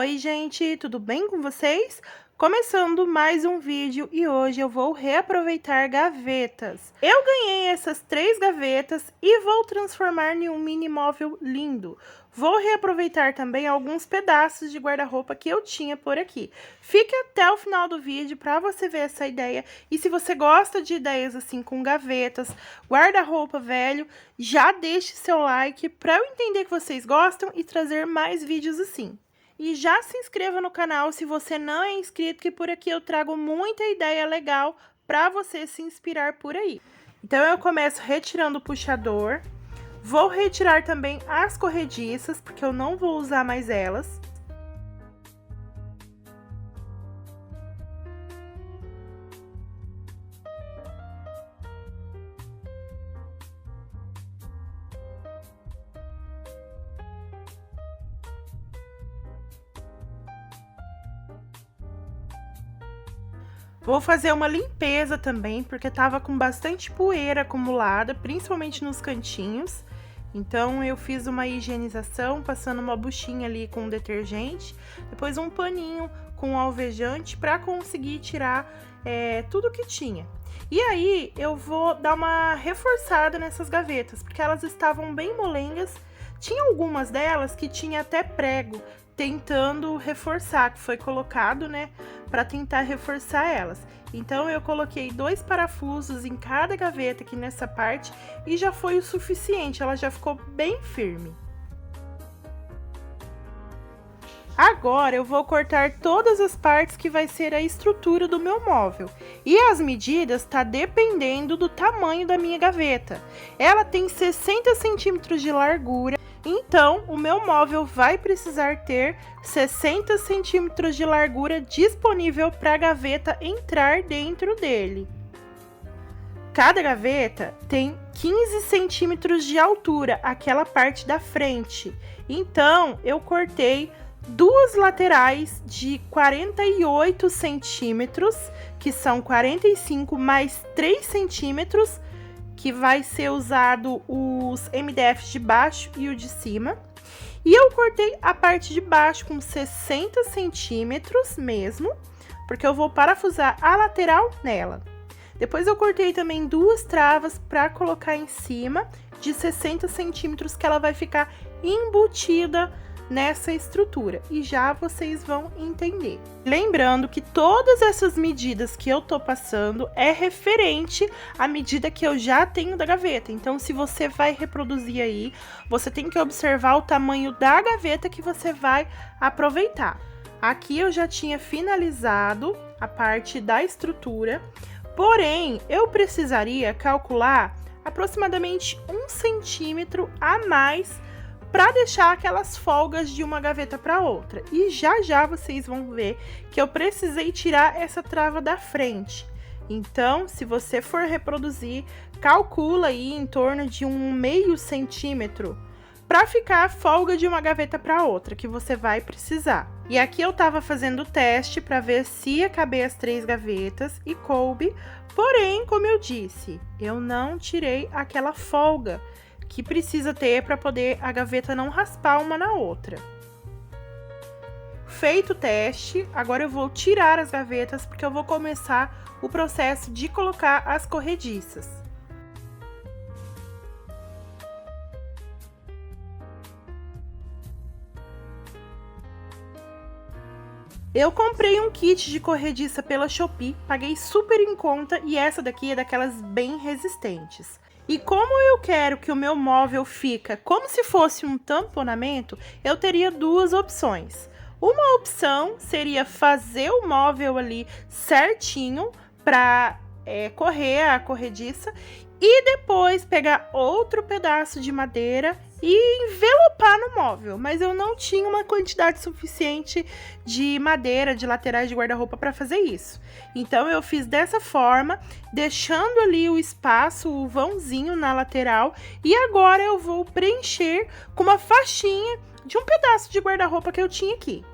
Oi, gente, tudo bem com vocês? Começando mais um vídeo e hoje eu vou reaproveitar gavetas. Eu ganhei essas 3 gavetas e vou transformar em um mini móvel lindo. Vou reaproveitar também alguns pedaços de guarda-roupa que eu tinha por aqui. Fique até o final do vídeo para você ver essa ideia. E se você gosta de ideias assim com gavetas, guarda-roupa velho, já deixe seu like para eu entender que vocês gostam e trazer mais vídeos assim. E já se inscreva no canal se você não é inscrito, que por aqui eu trago muita ideia legal para você se inspirar por aí. Então eu começo retirando o puxador, vou retirar também as corrediças, porque eu não vou usar mais elas. Vou fazer uma limpeza também, porque tava com bastante poeira acumulada, principalmente nos cantinhos. Então, eu fiz uma higienização, passando uma buchinha ali com detergente, depois um paninho com alvejante para conseguir tirar tudo que tinha. E aí, eu vou dar uma reforçada nessas gavetas, porque elas estavam bem molengas. Tinha algumas delas que tinha até prego, tentando reforçar, que foi colocado, né, para tentar reforçar elas. Então eu coloquei 2 parafusos em cada gaveta aqui nessa parte e já foi o suficiente, ela já ficou bem firme. Agora eu vou cortar todas as partes que vai ser a estrutura do meu móvel. E as medidas tá dependendo do tamanho da minha gaveta. Ela tem 60 centímetros de largura. Então, o meu móvel vai precisar ter 60 centímetros de largura disponível para a gaveta entrar dentro dele. Cada gaveta tem 15 centímetros de altura, aquela parte da frente. Então, eu cortei duas laterais de 48 centímetros, que são 45 mais 3 centímetros, que vai ser usado os MDFs de baixo e o de cima. E eu cortei a parte de baixo com 60 centímetros mesmo, porque eu vou parafusar a lateral nela. Depois eu cortei também 2 travas para colocar em cima de 60 centímetros, que ela vai ficar embutida nessa estrutura, e já vocês vão entender. Lembrando que todas essas medidas que eu tô passando é referente à medida que eu já tenho da gaveta. Então, se você vai reproduzir aí, você tem que observar o tamanho da gaveta que você vai aproveitar. Aqui eu já tinha finalizado a parte da estrutura, porém, eu precisaria calcular aproximadamente 1 centímetro a mais para deixar aquelas folgas de uma gaveta para outra. E já já vocês vão ver que eu precisei tirar essa trava da frente. Então, se você for reproduzir, calcula aí em torno de 1/2 centímetro para ficar a folga de uma gaveta para outra, que você vai precisar. E aqui eu tava fazendo o teste para ver se ia caber as 3 gavetas e coube, porém, como eu disse, eu não tirei aquela folga que precisa ter para poder a gaveta não raspar uma na outra. Feito o teste, agora eu vou tirar as gavetas, porque eu vou começar o processo de colocar as corrediças. Eu comprei um kit de corrediça pela Shopee, paguei super em conta, e essa daqui é daquelas bem resistentes. E como eu quero que o meu móvel fica como se fosse um tamponamento, eu teria 2 opções. Uma opção seria fazer o móvel ali certinho para correr a corrediça, e depois pegar outro pedaço de madeira e envelopar no móvel, mas eu não tinha uma quantidade suficiente de madeira, de laterais de guarda-roupa para fazer isso. Então eu fiz dessa forma, deixando ali o espaço, o vãozinho na lateral, e agora eu vou preencher com uma faixinha de um pedaço de guarda-roupa que eu tinha aqui.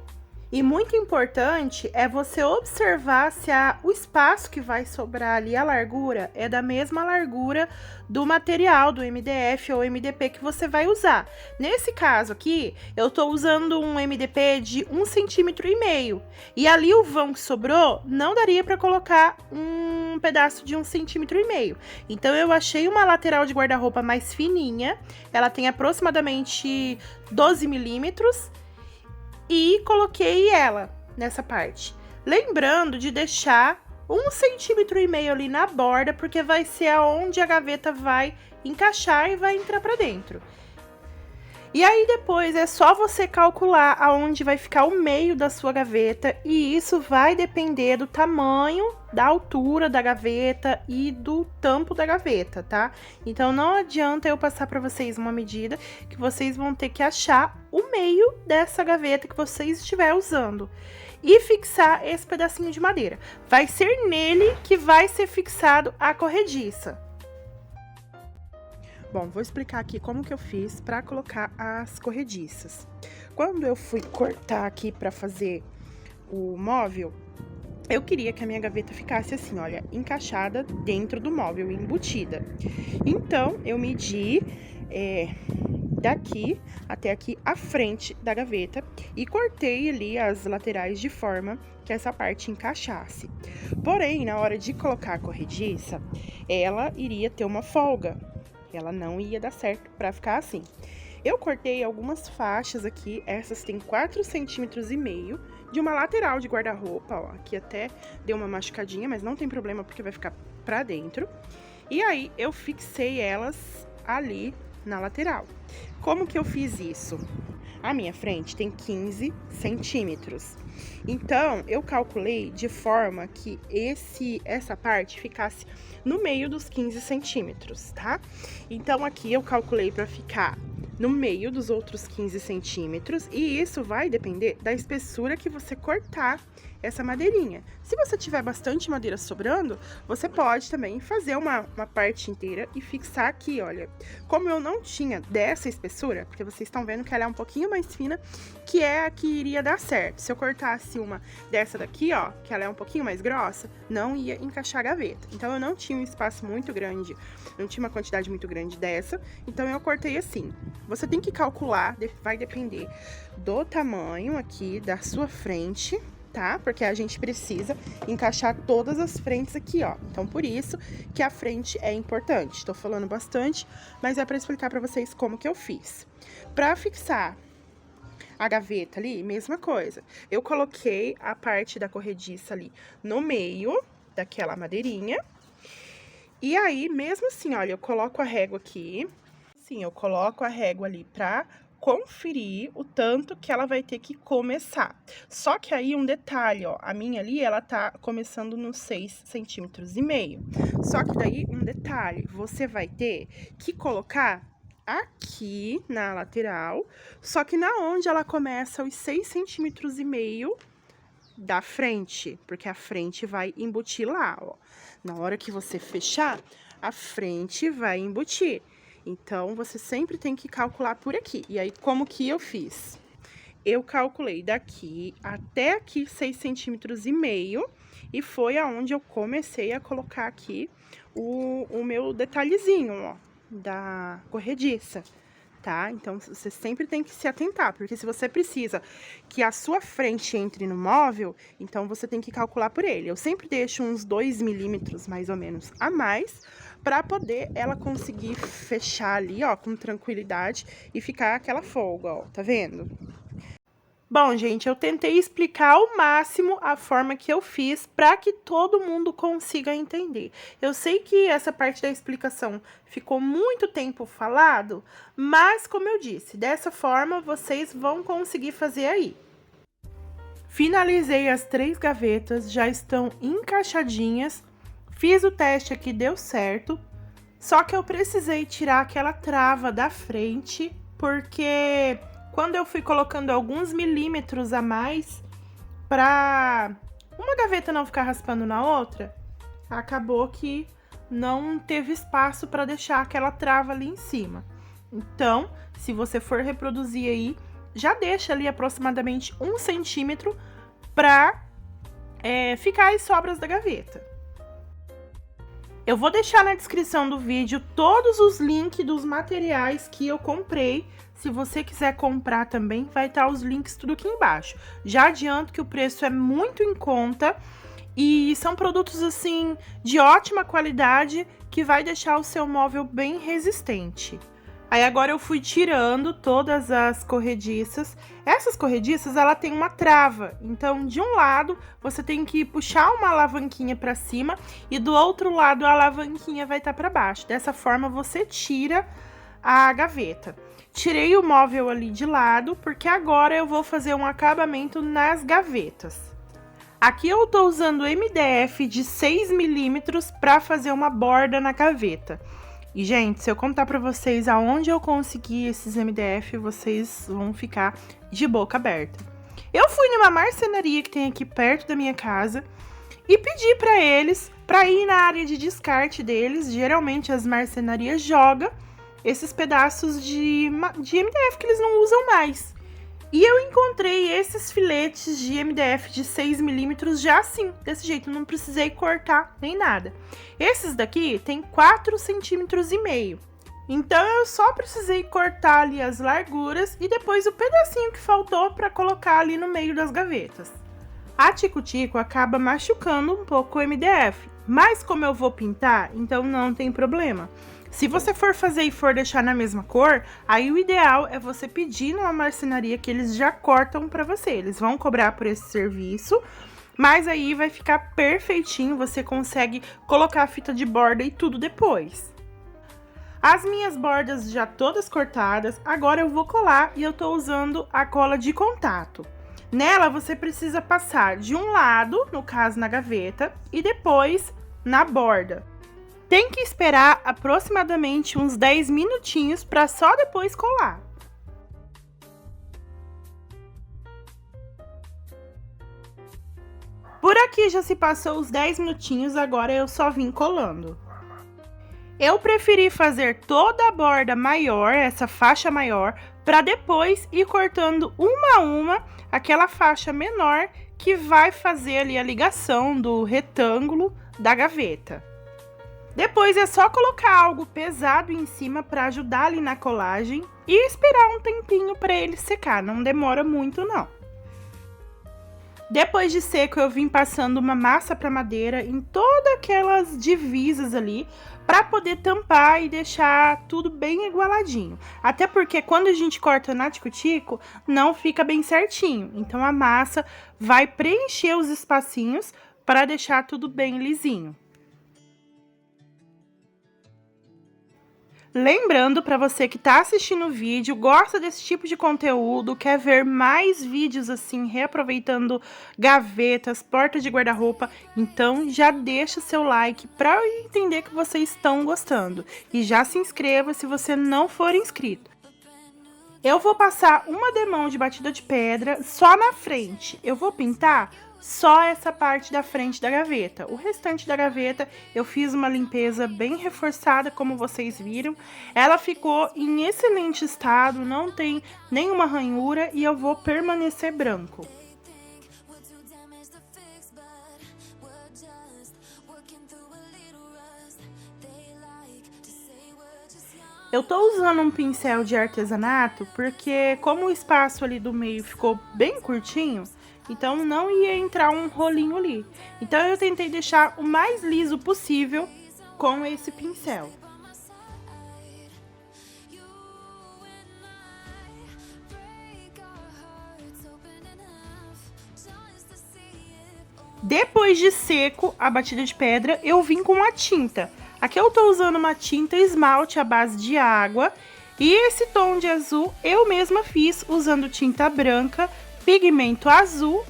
E muito importante é você observar se o espaço que vai sobrar ali, a largura, é da mesma largura do material, do MDF ou MDP que você vai usar. Nesse caso aqui, eu tô usando um MDP de 1,5 cm. E ali o vão que sobrou, não daria para colocar um pedaço de 1,5 cm. Então eu achei uma lateral de guarda-roupa mais fininha, ela tem aproximadamente 12 milímetros. E coloquei ela nessa parte. Lembrando de deixar 1,5 cm ali na borda, porque vai ser aonde a gaveta vai encaixar e vai entrar pra dentro. E aí depois é só você calcular aonde vai ficar o meio da sua gaveta, e isso vai depender do tamanho, da altura da gaveta e do tampo da gaveta, tá? Então não adianta eu passar para vocês uma medida que vocês vão ter que achar o meio dessa gaveta que vocês estiver usando e fixar esse pedacinho de madeira. Vai ser nele que vai ser fixado a corrediça. Bom, vou explicar aqui como que eu fiz para colocar as corrediças. Quando eu fui cortar aqui para fazer o móvel, eu queria que a minha gaveta ficasse assim, olha, encaixada dentro do móvel, embutida. Então, eu medi daqui até aqui a frente da gaveta e cortei ali as laterais de forma que essa parte encaixasse. Porém, na hora de colocar a corrediça, ela iria ter uma folga. Ela não ia dar certo para ficar assim. Eu cortei algumas faixas aqui, essas tem 4,5 centímetros de uma lateral de guarda-roupa, ó. Aqui até deu uma machucadinha, mas não tem problema porque vai ficar pra dentro. E aí, eu fixei elas ali na lateral. Como que eu fiz isso? A minha frente tem 15 centímetros. Então, eu calculei de forma que essa parte ficasse no meio dos 15 centímetros, tá? Então, aqui eu calculei para ficar no meio dos outros 15 centímetros, e isso vai depender da espessura que você cortar essa madeirinha. Se você tiver bastante madeira sobrando, você pode também fazer uma parte inteira e fixar aqui, olha. Como eu não tinha dessa espessura, porque vocês estão vendo que ela é um pouquinho mais fina, que é a que iria dar certo. Se eu cortasse uma dessa daqui, ó, que ela é um pouquinho mais grossa, não ia encaixar a gaveta. Então, eu não tinha um espaço muito grande, não tinha uma quantidade muito grande dessa, então eu cortei assim. Você tem que calcular, vai depender do tamanho aqui da sua frente, tá? Porque a gente precisa encaixar todas as frentes aqui, ó. Então, por isso que a frente é importante. Tô falando bastante, mas é para explicar para vocês como que eu fiz. Para fixar a gaveta ali, mesma coisa. Eu coloquei a parte da corrediça ali no meio daquela madeirinha. E aí, mesmo assim, olha, eu coloco a régua aqui. Sim, eu coloco a régua ali pra conferir o tanto que ela vai ter que começar. Só que aí um detalhe, ó, a minha ali, ela tá começando nos 6,5 centímetros. Só que daí um detalhe, você vai ter que colocar aqui na lateral, só que na onde ela começa os 6,5 centímetros da frente, porque a frente vai embutir lá, ó. Na hora que você fechar, a frente vai embutir. Então, você sempre tem que calcular por aqui. E aí, como que eu fiz? Eu calculei daqui até aqui 6,5 centímetros e foi aonde eu comecei a colocar aqui o meu detalhezinho, ó, da corrediça, tá? Então, você sempre tem que se atentar, porque se você precisa que a sua frente entre no móvel, então você tem que calcular por ele. Eu sempre deixo uns 2 milímetros, mais ou menos, a mais, para poder ela conseguir fechar ali, ó, com tranquilidade e ficar aquela folga, ó, tá vendo? Bom, gente, eu tentei explicar ao máximo a forma que eu fiz para que todo mundo consiga entender. Eu sei que essa parte da explicação ficou muito tempo falado, mas, como eu disse, dessa forma vocês vão conseguir fazer aí. Finalizei as 3 gavetas, já estão encaixadinhas. Fiz o teste aqui, deu certo. Só que eu precisei tirar aquela trava da frente, porque quando eu fui colocando alguns milímetros a mais para uma gaveta não ficar raspando na outra, acabou que não teve espaço para deixar aquela trava ali em cima. Então, se você for reproduzir aí, já deixa ali aproximadamente 1 centímetro para ficar as sobras da gaveta. Eu vou deixar na descrição do vídeo todos os links dos materiais que eu comprei. Se você quiser comprar também, vai estar os links tudo aqui embaixo. Já adianto que o preço é muito em conta e são produtos assim de ótima qualidade que vai deixar o seu móvel bem resistente. Aí agora eu fui tirando todas as corrediças. Essas corrediças, ela tem uma trava. Então, de um lado, você tem que puxar uma alavanquinha para cima e do outro lado a alavanquinha vai estar para baixo. Dessa forma, você tira a gaveta. Tirei o móvel ali de lado, porque agora eu vou fazer um acabamento nas gavetas. Aqui eu tô usando MDF de 6 milímetros para fazer uma borda na gaveta. E, gente, se eu contar pra vocês aonde eu consegui esses MDF, vocês vão ficar de boca aberta. Eu fui numa marcenaria que tem aqui perto da minha casa e pedi pra eles pra ir na área de descarte deles. Geralmente as marcenarias jogam esses pedaços de MDF que eles não usam mais. E eu encontrei esses filetes de MDF de 6 milímetros já assim, desse jeito, não precisei cortar nem nada. Esses daqui tem 4,5 centímetros. Então eu só precisei cortar ali as larguras e depois o pedacinho que faltou para colocar ali no meio das gavetas. A tico-tico acaba machucando um pouco o MDF, mas como eu vou pintar, então não tem problema. Se você for fazer e for deixar na mesma cor, aí o ideal é você pedir numa marcenaria que eles já cortam pra você. Eles vão cobrar por esse serviço, mas aí vai ficar perfeitinho, você consegue colocar a fita de borda e tudo depois. As minhas bordas já todas cortadas, agora eu vou colar e eu tô usando a cola de contato. Nela você precisa passar de um lado, no caso na gaveta, e depois na borda. Tem que esperar aproximadamente uns 10 minutinhos para só depois colar. Por aqui já se passou os 10 minutinhos, agora eu só vim colando. Eu preferi fazer toda a borda maior, essa faixa maior, para depois ir cortando uma a uma aquela faixa menor que vai fazer ali a ligação do retângulo da gaveta. Depois é só colocar algo pesado em cima para ajudar ali na colagem e esperar um tempinho para ele secar, não demora muito não. Depois de seco eu vim passando uma massa para madeira em todas aquelas divisas ali para poder tampar e deixar tudo bem igualadinho. Até porque quando a gente corta na tico-tico não fica bem certinho, então a massa vai preencher os espacinhos para deixar tudo bem lisinho. Lembrando para você que está assistindo o vídeo, gosta desse tipo de conteúdo, quer ver mais vídeos assim, reaproveitando gavetas, portas de guarda-roupa, então já deixa seu like para eu entender que vocês estão gostando. E já se inscreva se você não for inscrito. Eu vou passar uma demão de batida de pedra só na frente. Eu vou pintar só essa parte da frente da gaveta. O restante da gaveta eu fiz uma limpeza bem reforçada, como vocês viram. Ela ficou em excelente estado, não tem nenhuma ranhura e eu vou permanecer branco. Eu tô usando um pincel de artesanato porque como o espaço ali do meio ficou bem curtinho, então não ia entrar um rolinho ali. Então eu tentei deixar o mais liso possível com esse pincel. Depois de seco a batida de pedra, eu vim com a tinta. Aqui eu tô usando uma tinta esmalte à base de água. E esse tom de azul eu mesma fiz usando tinta branca, pigmento azul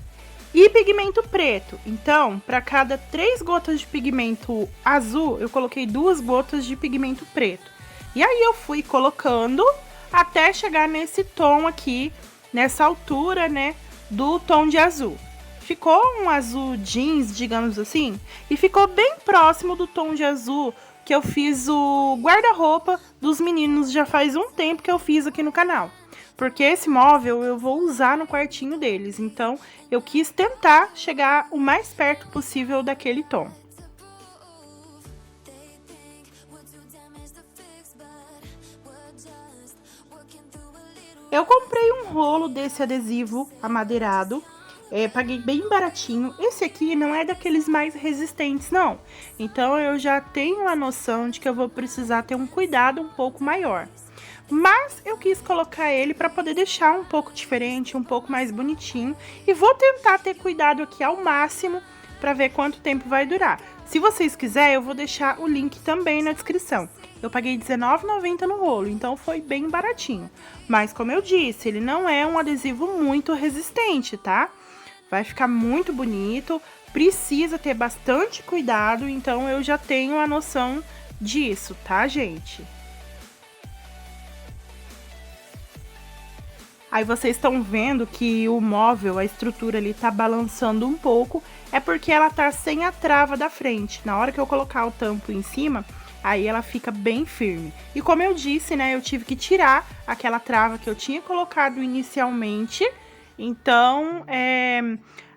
e pigmento preto. Então, para cada 3 gotas de pigmento azul, eu coloquei 2 gotas de pigmento preto. E aí eu fui colocando até chegar nesse tom aqui, nessa altura, né, do tom de azul. Ficou um azul jeans, digamos assim, e ficou bem próximo do tom de azul que eu fiz o guarda-roupa dos meninos, já faz um tempo que eu fiz aqui no canal. porque esse móvel eu vou usar no quartinho deles, então eu quis tentar chegar o mais perto possível daquele tom. Eu comprei um rolo desse adesivo amadeirado, paguei bem baratinho. Esse aqui não é daqueles mais resistentes, não. Então eu já tenho a noção de que eu vou precisar ter um cuidado um pouco maior. Mas eu quis colocar ele para poder deixar um pouco diferente, um pouco mais bonitinho. E vou tentar ter cuidado aqui ao máximo para ver quanto tempo vai durar. Se vocês quiserem, eu vou deixar o link também na descrição. Eu paguei R$19,90 no rolo, então foi bem baratinho. Mas como eu disse, ele não é um adesivo muito resistente, tá? Vai ficar muito bonito, precisa ter bastante cuidado, então eu já tenho a noção disso, tá, gente? Aí vocês estão vendo que o móvel, a estrutura ali tá balançando um pouco, é porque ela tá sem a trava da frente. Na hora que eu colocar o tampo em cima, aí ela fica bem firme. E como eu disse, né, eu tive que tirar aquela trava que eu tinha colocado inicialmente. Então,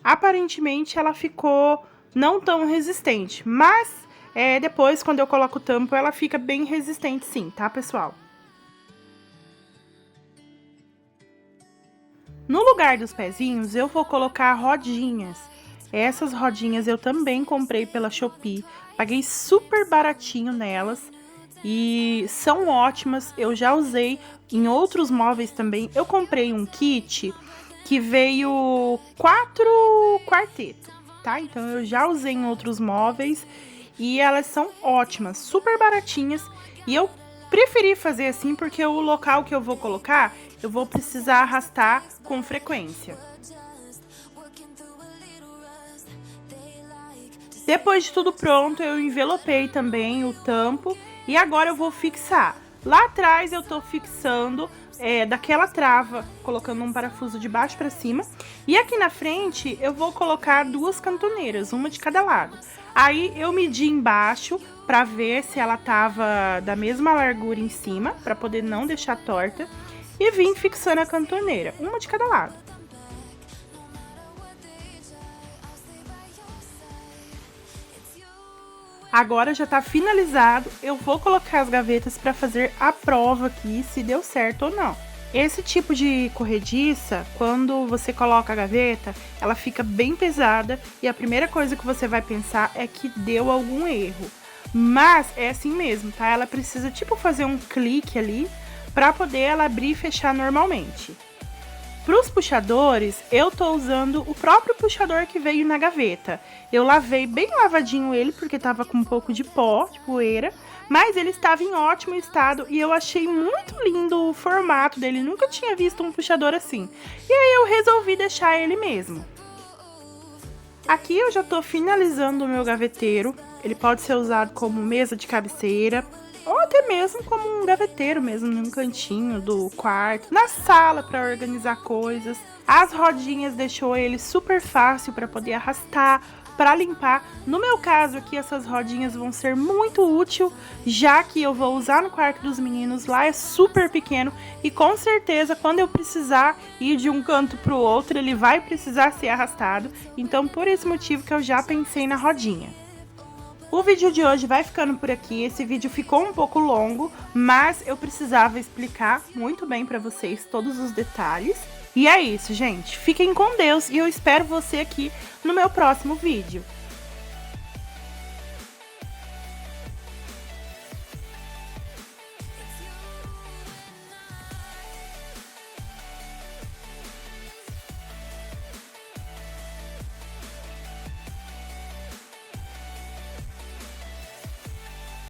aparentemente ela ficou não tão resistente. Mas, depois, quando eu coloco o tampo, ela fica bem resistente sim, tá, pessoal? No lugar dos pezinhos, eu vou colocar rodinhas. Essas rodinhas eu também comprei pela Shopee. Paguei super baratinho nelas e são ótimas. Eu já usei em outros móveis também. Eu comprei um kit que veio 4 quartetos, tá? Então eu já usei em outros móveis e elas são ótimas, super baratinhas. E eu preferi fazer assim porque o local que eu vou colocar, eu vou precisar arrastar com frequência. Depois de tudo pronto, eu envelopei também o tampo e agora eu vou fixar. Lá atrás eu tô fixando daquela trava, colocando um parafuso de baixo para cima. E aqui na frente eu vou colocar 2 cantoneiras, uma de cada lado. Aí eu medi embaixo para ver se ela tava da mesma largura em cima, para poder não deixar torta. E vim fixando a cantoneira, uma de cada lado. Agora já tá finalizado, eu vou colocar as gavetas para fazer a prova aqui, se deu certo ou não. Esse tipo de corrediça, quando você coloca a gaveta, ela fica bem pesada e a primeira coisa que você vai pensar é que deu algum erro. Mas é assim mesmo, tá? Ela precisa tipo fazer um clique ali para poder ela abrir e fechar normalmente. Para os puxadores, eu tô usando o próprio puxador que veio na gaveta. Eu lavei bem lavadinho ele, porque tava com um pouco de pó, de poeira, mas ele estava em ótimo estado e eu achei muito lindo o formato dele. Nunca tinha visto um puxador assim. E aí eu resolvi deixar ele mesmo. Aqui eu já tô finalizando o meu gaveteiro. Ele pode ser usado como mesa de cabeceira, ou até mesmo como um gaveteiro mesmo, num cantinho do quarto, na sala para organizar coisas. As rodinhas deixou ele super fácil para poder arrastar, para limpar. No meu caso aqui, essas rodinhas vão ser muito útil, já que eu vou usar no quarto dos meninos. Lá é super pequeno e com certeza quando eu precisar ir de um canto para o outro, ele vai precisar ser arrastado. Então por esse motivo que eu já pensei na rodinha. O vídeo de hoje vai ficando por aqui. Esse vídeo ficou um pouco longo, mas eu precisava explicar muito bem para vocês todos os detalhes. E é isso, gente. Fiquem com Deus e eu espero você aqui no meu próximo vídeo.